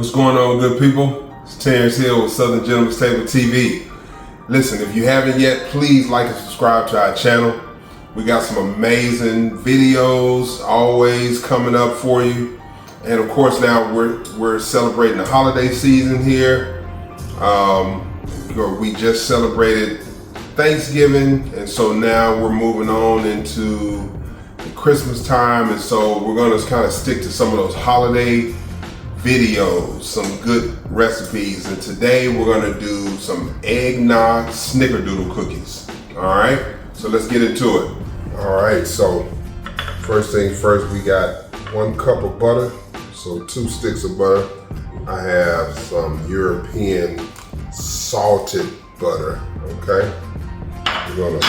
What's going on, good people? It's Terrence Hill with Southern Gentleman's TableTV. Listen, if you haven't yet, please like and subscribe to our channel. We got some amazing videos always coming up for you. And of course now we're celebrating the holiday season here. We just celebrated Thanksgiving, and so now we're moving on into the Christmas time, and so we're gonna kind of stick to some of those holiday videos, some good recipes. And today we're gonna do some Eggnog Snickerdoodle Cookies. All right, so let's get into it. All right, so first thing first, we got 1 cup of butter, so 2 sticks of butter. I have some European salted butter, okay? We're gonna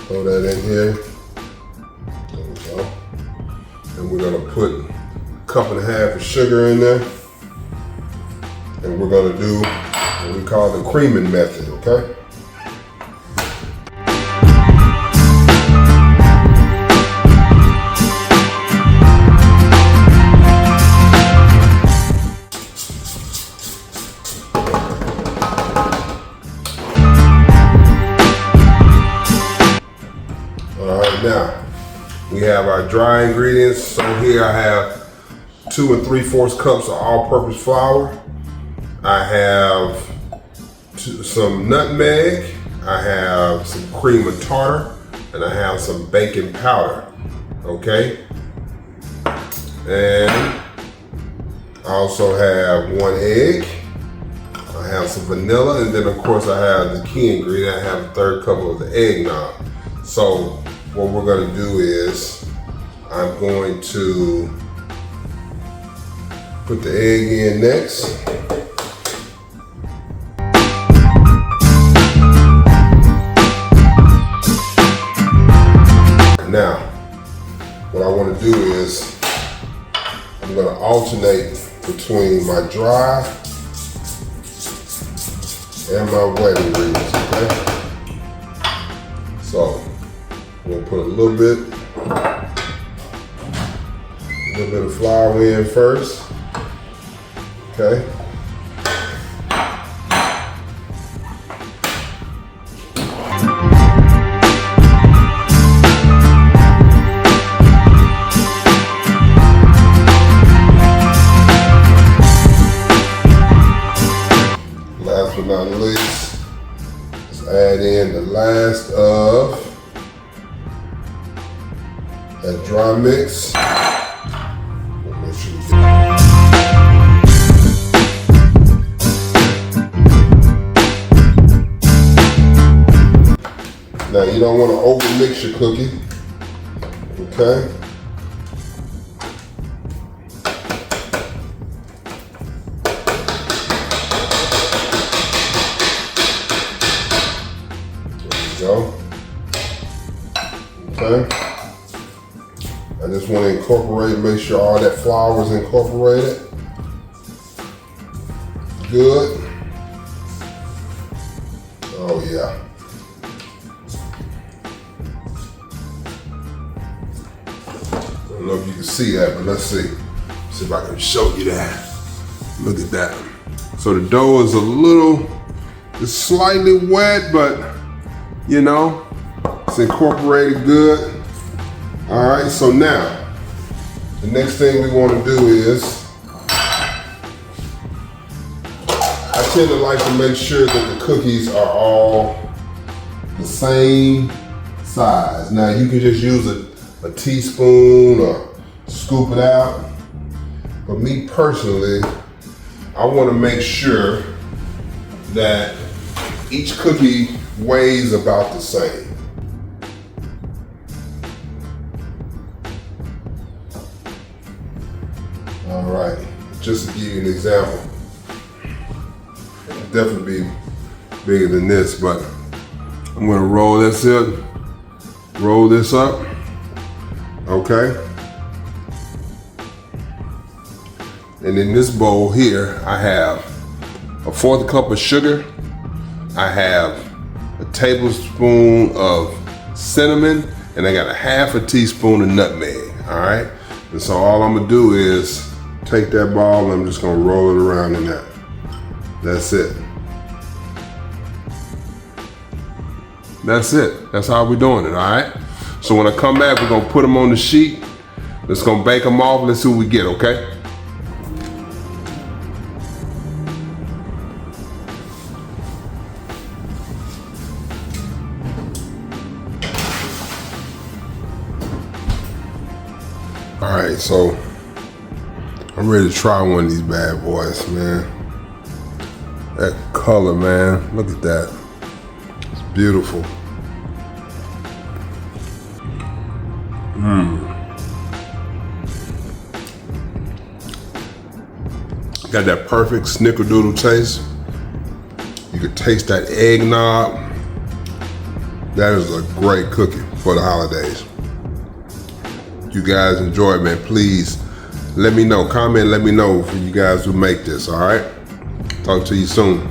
throw that in here. There we go. And we're gonna put a 1.5 cups of sugar in there. And we're gonna do what we call the creaming method, okay? Now, we have our dry ingredients. So here I have 2 3/4 cups of all-purpose flour. I have some nutmeg. I have some cream of tartar, and I have some baking powder. Okay. And I also have 1 egg. I have some vanilla, and then of course I have the key ingredient. I have a 1/3 cup of the eggnog. So what we're gonna do is I'm going to put the egg in next. Now, what I wanna do is I'm gonna alternate between my dry and my wet ingredients, okay? So, we'll put a little bit of flour in first, okay? Last but not least, let's add in the last of that dry mix. Make sure you get Now you don't want to over mix your cookie, okay? There we go. Okay. I just want to incorporate, make sure all that flour is incorporated. Good. Oh yeah. I don't know if you can see that, but let's see. See if I can show you that. Look at that. So the dough is it's slightly wet, but you know, it's incorporated good. All right, so now, the next thing we want to do is, I tend to like to make sure that the cookies are all the same size. Now you can just use a teaspoon or scoop it out. But me personally, I want to make sure that each cookie weighs about the same. All right, just to give you an example, it'll definitely be bigger than this, but I'm gonna roll this up, okay? And in this bowl here, I have a 1/4 cup of sugar, I have a tablespoon of cinnamon, and I got a 1/2 teaspoon of nutmeg, all right? And so all I'm gonna do is take that ball and I'm just gonna roll it around in that. That's it. That's it. That's how we're doing it, all right? So when I come back, we're gonna put them on the sheet. Let's gonna bake them off. Let's see what we get, okay? All right, so I'm ready to try one of these bad boys, man. That color, man, look at that. It's beautiful. Got that perfect snickerdoodle taste. You can taste that eggnog. That is a great cookie for the holidays. You guys enjoy it, man. Please let me know. Comment, let me know for you guys who make this, all right? Talk to you soon.